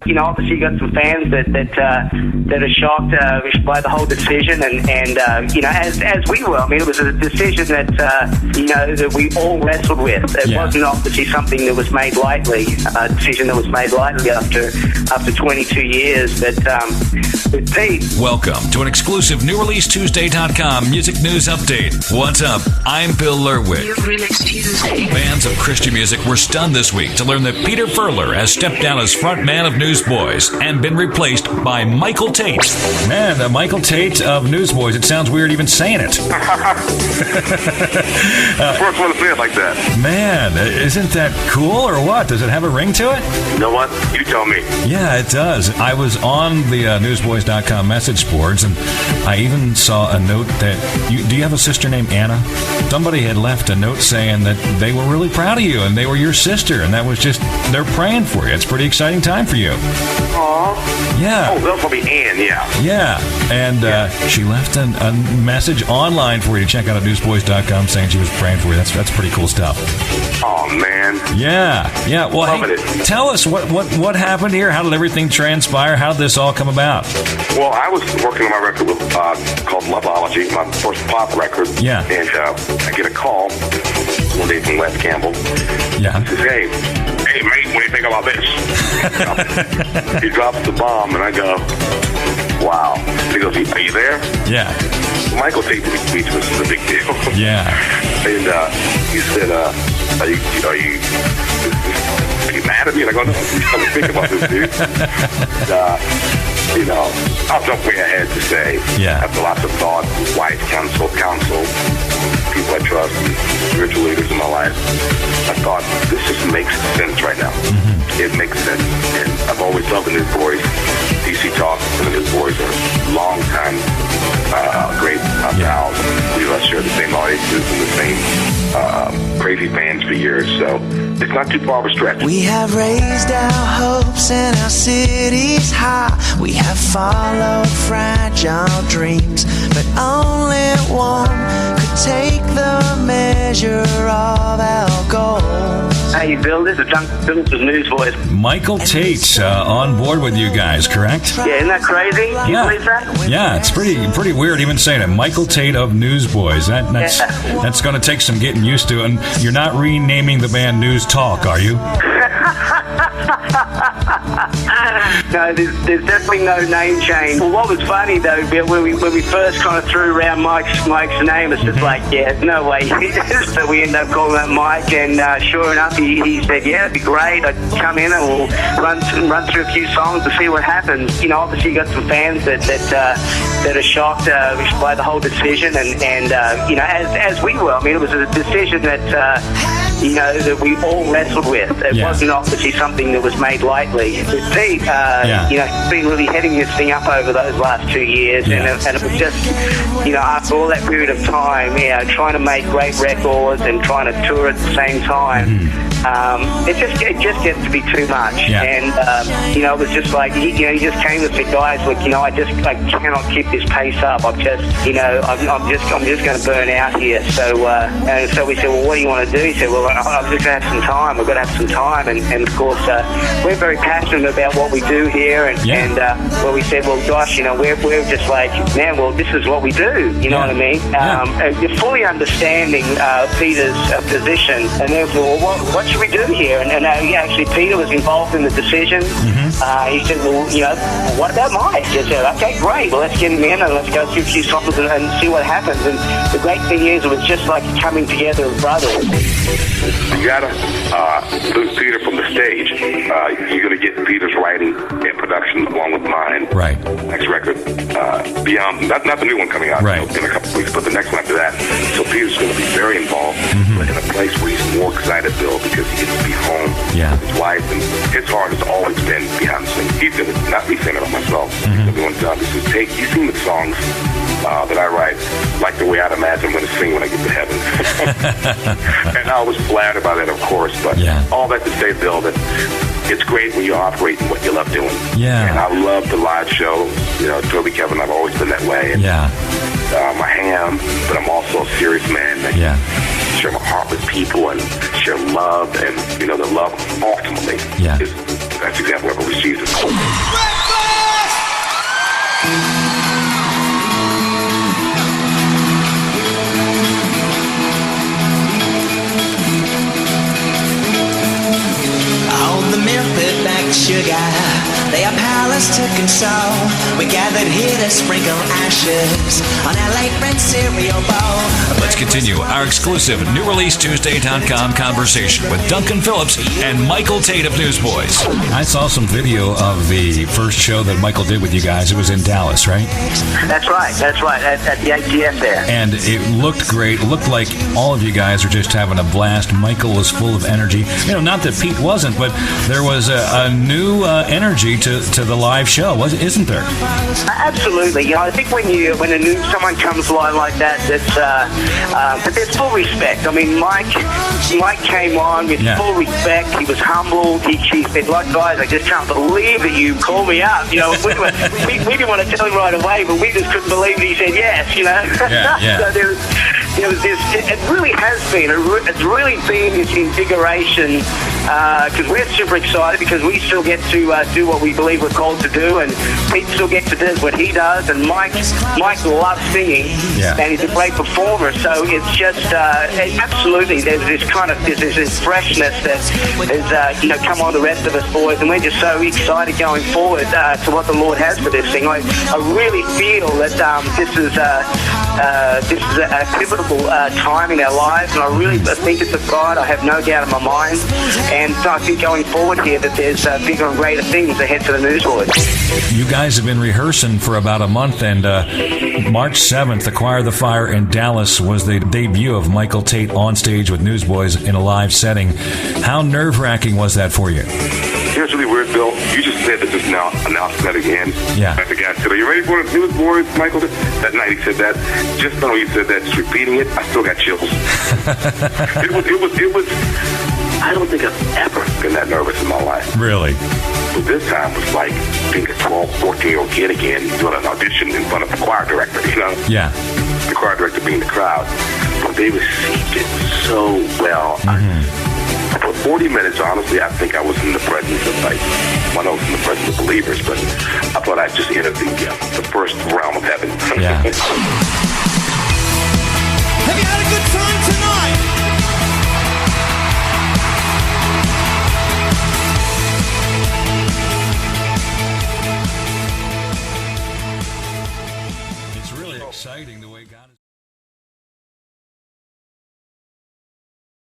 You know, obviously you got some fans that are shocked by the whole decision, and you know, as we were. I mean, it was a decision that you know, that we all wrestled with. It wasn't obviously something that was made lightly. A decision that was made lightly after 22 years. But with Tait. Welcome to an exclusive NewReleaseTuesday.com music news update. What's up? I'm Bill Lerwick. Fans of Christian music were stunned this week to learn that Peter Furler has stepped down as frontman of Newsboys and been replaced by Michael Tait. Man, Michael Tait of Newsboys. It sounds weird even saying it. First one to say it like that. Man, isn't that cool or what? Does it have a ring to it? You know what? You tell me. Yeah, it does. I was on the Newsboys.com message boards, and I even saw a note that... do you have a sister named Anna? Somebody had left a note saying that they were really proud of you, and they were your sister, and that was just... They're praying for you. It's a pretty exciting time for you. Aww. Yeah. Oh, that's probably Ann, yeah. Yeah, and she left a message online for you to check out at newsboys.com saying she was praying for you. That's pretty cool stuff. Oh, man. Yeah. Well, hey, tell us what happened here. How did everything transpire? How did this all come about? Well, I was working on my record called Loveology, my first pop record. Yeah. And I get a call one day from Wes Campbell. Yeah. He says, hey, mate, what do you think about this? He drops the bomb, and I go, wow. He goes, are you there? Yeah. Michael Tait speech was a big deal. Yeah. And he said, are you mad at me? And I go, no, I'm thinking about this, dude. You know, I'll jump way ahead to say, after lots of thought, wise counsel, people I trust, and spiritual leaders in my life, I thought, this just makes sense right now. Mm-hmm. It makes sense. And I've always loved the Newsboys. DC Talk and the Newsboys are long-time great pals. We share the same audiences and the same crazy fans for years, so it's not too far of a stretch. We have raised our hopes and our cities high. We have followed fragile dreams, but only one could take the measure of our goals. Hey, Bill, this is Duncan Phillips with Newsboys. Michael Tait on board with you guys, correct? Yeah, isn't that crazy? Can you believe that? Yeah, it's pretty weird even saying it. Michael Tait of Newsboys. That's going to take some getting used to. And you're not renaming the band News Talk, are you? No, there's definitely no name change. Well, what was funny though, Bill, when we first kind of threw around Mike's name, it's just like, no way. So we ended up calling that Mike, and sure enough, he said, yeah, it'd be great. I'd come in and we'll run through a few songs to see what happens. You know, obviously you got some fans that are shocked by the whole decision, and you know, as we were. I mean, it was a decision that you know, that we all wrestled with. It wasn't obviously something that was made lightly. With Tait, you know, he's been really heading this thing up over those last 2 years, and it was just, you know, after all that period of time, trying to make great records and trying to tour at the same time. It just gets to be too much, and you know, it was just like he just came and said, guys, look, you know, I cannot keep this pace up. I'm just going to burn out here. So and so we said, well, what do you want to do? He said, well, I'm just going to have some time. We've got to have some time, and of course, we're very passionate about what we do here, and well, we said, well, gosh, you know, we're just like, man, well, this is what we do. You know what I mean? You're fully understanding Peter's position, and therefore, what should we do here? And actually, Peter was involved in the decision. He said, well, you know, what about Mike? He said, okay, great. Well, let's get him in and let's go through a few songs and see what happens. And the great thing is, it was just like coming together as brothers. You gotta lose Peter from the stage. You're gonna get Peter's writing and production along with mine. Right. Next record, beyond not the new one coming out in a couple of weeks, but the next one after that. So Peter's gonna be very involved in a place where he's more excited, Bill, because he gets to be home with his wife, and his heart has always been behind the scenes. He's gonna not be singing it myself. He's gonna be on job. This is Tait. You sing the songs that I write like the way I'd imagine I'm going to sing when I get to heaven. And I was flattered by that, of course, but all that to say, Bill, that it's great when you're operating what you love doing. Yeah. And I love the live show. You know, Toby, Kevin, I've always been that way. And, yeah. I am, but I'm also a serious man. Yeah. Share my heart with people and share love, and the love ultimately is that's exactly what was Jesus. On the milk put back sugar, they are powerless to console. We gathered here to sprinkle ashes on our late Brent cereal bowl. Let's continue our exclusive NewReleaseTuesday.com conversation with Duncan Phillips and Michael Tait of Newsboys. I saw some video of the first show that Michael did with you guys. It was in Dallas, right? That's right. At the ATF there. And it looked great. It looked like all of you guys were just having a blast. Michael was full of energy. Not that Pete wasn't, but there was a new energy to the live show, isn't there? Absolutely. I think when someone comes live like that, but there's full respect. I mean, Mike came on with full respect. He was humble. He said, "Like, guys, I just can't believe that you called me up." We didn't want to tell him right away, but we just couldn't believe that he said yes. Yeah. So there was this. It really has been. It's really been this invigoration. Because we're super excited because we still get to do what we believe we're called to do, and Pete still gets to do what he does, and Mike loves singing, and he's a great performer. So it's just absolutely there's this freshness that has come on the rest of us boys, and we're just so excited going forward to what the Lord has for this thing. I really feel that this is a pivotal time in our lives, and I really think it's of God. I have no doubt in my mind. And so I think going forward here that there's bigger and greater things ahead for the Newsboys. You guys have been rehearsing for about a month, and March 7th, the Choir of the Fire in Dallas was the debut of Michael Tait on stage with Newsboys in a live setting. How nerve-wracking was that for you? Here's really weird, Bill. You just said that just now, announced that again. Yeah. The guy said, "Are you ready for the Newsboys, Michael?" That night he said that. Just though he said that, just repeating it, I still got chills. It was. I don't think I've ever been that nervous in my life. Really? But this time was like being a 12, 14-year-old kid again, doing an audition in front of the choir director, Yeah. The choir director being the crowd. But they received it so well. For 40 minutes, honestly, I think I was in the presence of, I was in the presence of believers, but I thought I'd just entered the first realm of heaven. Yeah. Have you had a good time tonight?